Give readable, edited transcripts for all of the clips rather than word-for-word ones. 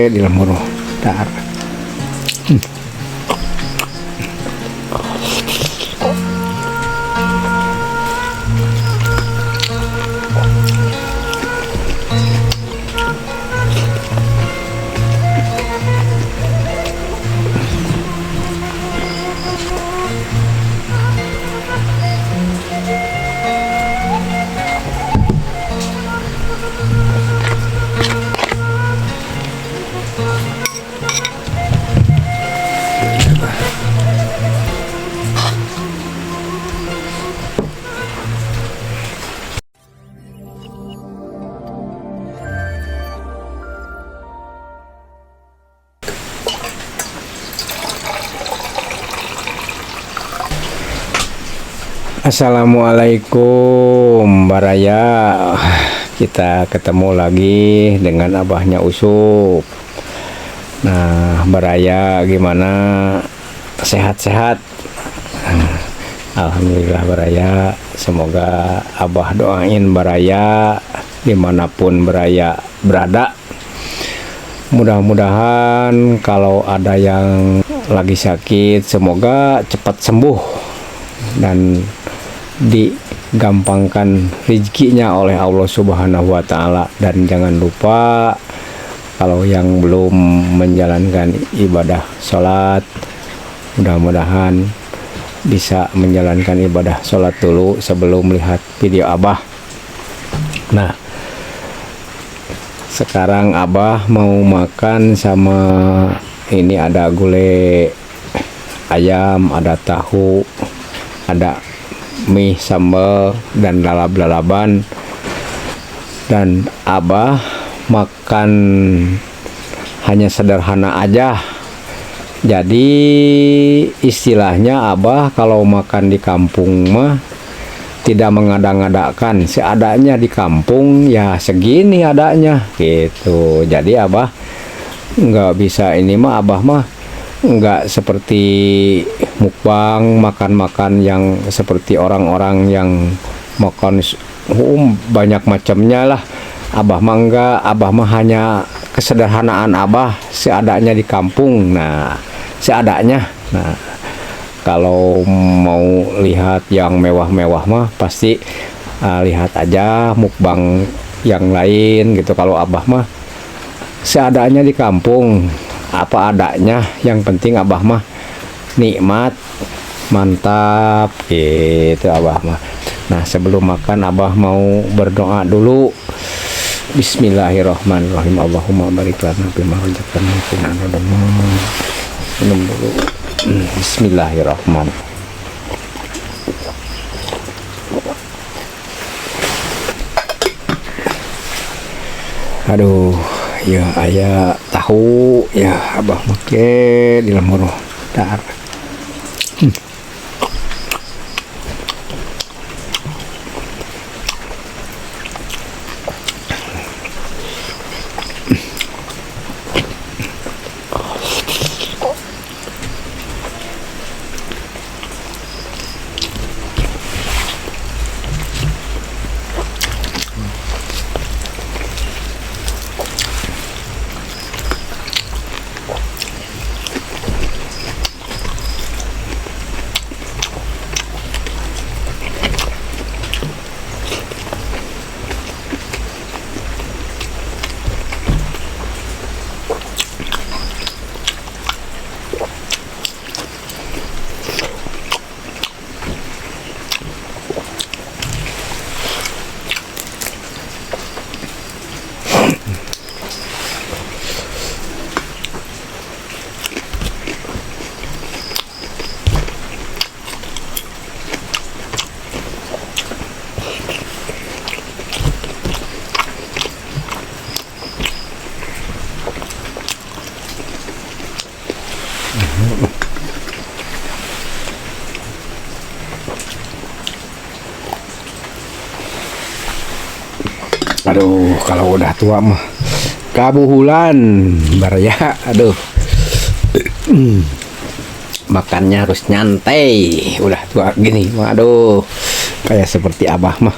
di lemur dar. Assalamualaikum Baraya. Kita ketemu lagi dengan abahnya Usup. Nah Baraya gimana, sehat-sehat? Alhamdulillah Baraya. Semoga abah doain Baraya dimanapun Baraya berada. Mudah-mudahan kalau ada yang lagi sakit semoga cepat sembuh dan digampangkan rezekinya oleh Allah Subhanahu wa Ta'ala. Dan jangan lupa kalau yang belum menjalankan ibadah sholat, mudah-mudahan bisa menjalankan ibadah sholat dulu sebelum melihat video abah. Nah sekarang abah mau makan sama ini, ada gulai ayam, ada tahu, ada mie sambal dan lalap-lalapan. Dan abah makan hanya sederhana aja. Jadi istilahnya abah kalau makan di kampung mah tidak mengada-ngadakan, seadanya di kampung ya segini adanya gitu. Jadi abah nggak bisa ini mah, abah mah nggak seperti mukbang makan-makan yang seperti orang-orang yang makan banyak macamnya lah. Abah mah enggak, abah mah hanya kesederhanaan abah seadanya di kampung. Nah seadanya. Nah kalau mau lihat yang mewah-mewah mah pasti lihat aja mukbang yang lain gitu. Kalau abah mah seadanya di kampung, apa adanya, yang penting abah mah nikmat, mantap gitu abah mah. Nah sebelum makan abah mau berdoa dulu. Bismillahirrahmanirrahim. Allahumma barik lana fima razaqtana minum dulu. Bismillahirrahmanirrahim. Aduh ya ayah tahu ya abah make di lemur dar. Aduh kalau udah tua mah kabuhulan Baraya. Aduh makannya harus nyantai, udah tua gini. Waduh kayak seperti abah mah.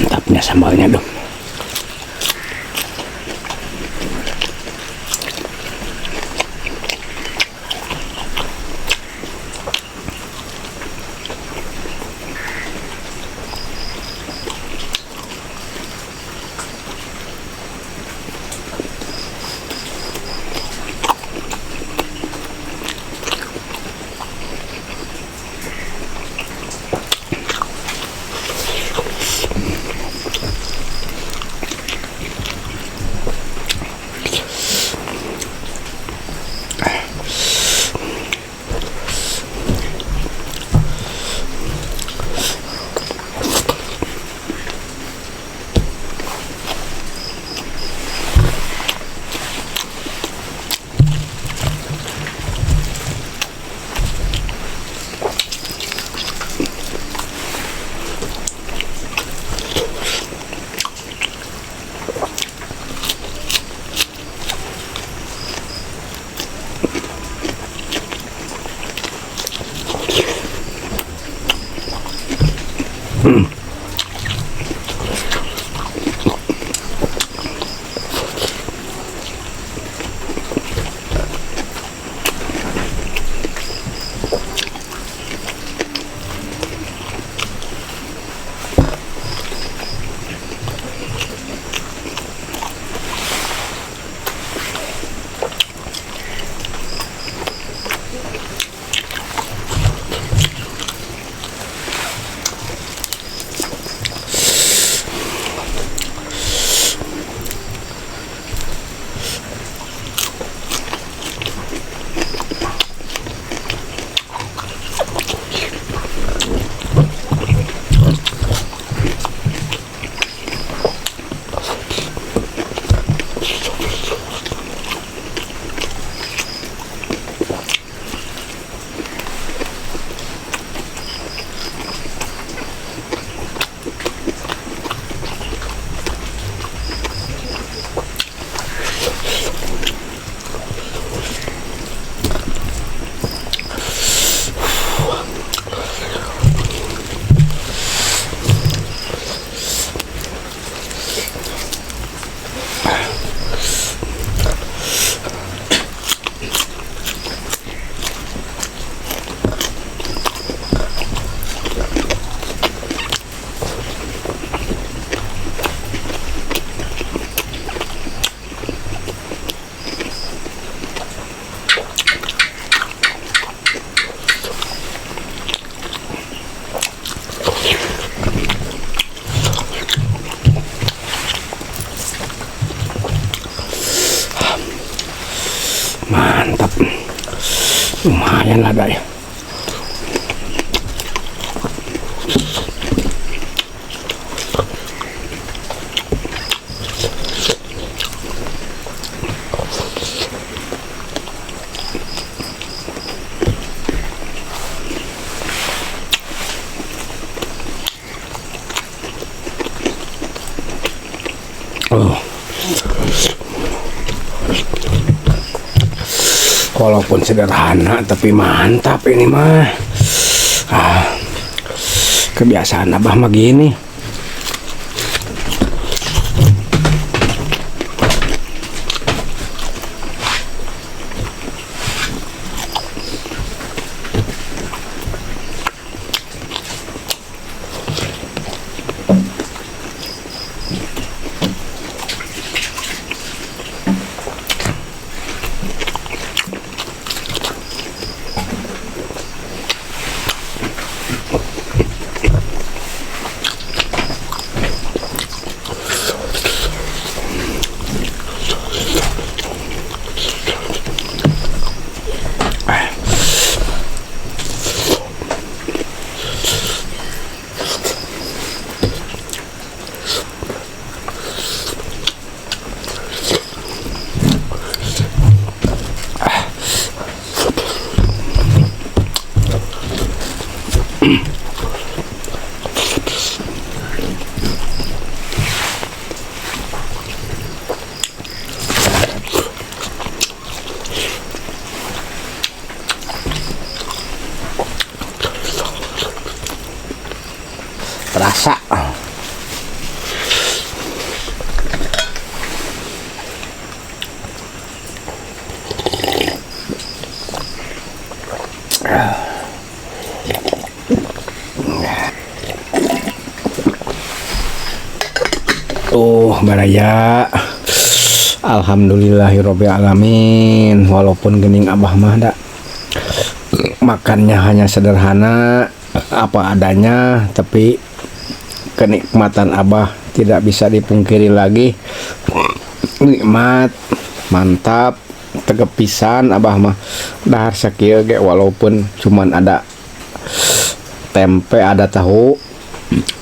Mantapnya sambalnya dong. Mantap, lumayan ada ya. Walaupun sederhana tapi mantap ini mah. Kebiasaan abah mah gini. Terasa Baraya. Alhamdulillahirabbil alamin. Walaupun gening Abah mah da makannya hanya sederhana apa adanya, tapi kenikmatan Abah tidak bisa dipungkiri lagi. Nikmat, mantap, tegep pisan Abah mah dahar sakieu ge, walaupun cuman ada tempe, ada tahu,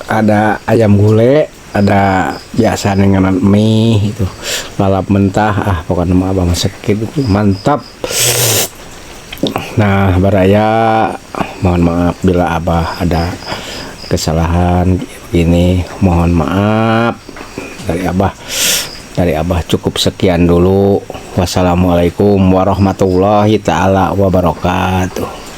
ada ayam gulai, ada biasa dengan mie itu, lalap mentah, pokoknya mah Abah masak gitu mantap. Nah baraya, mohon maaf bila Abah ada kesalahan ini, mohon maaf dari Abah cukup sekian dulu. Wassalamualaikum warahmatullahi taala wabarakatuh.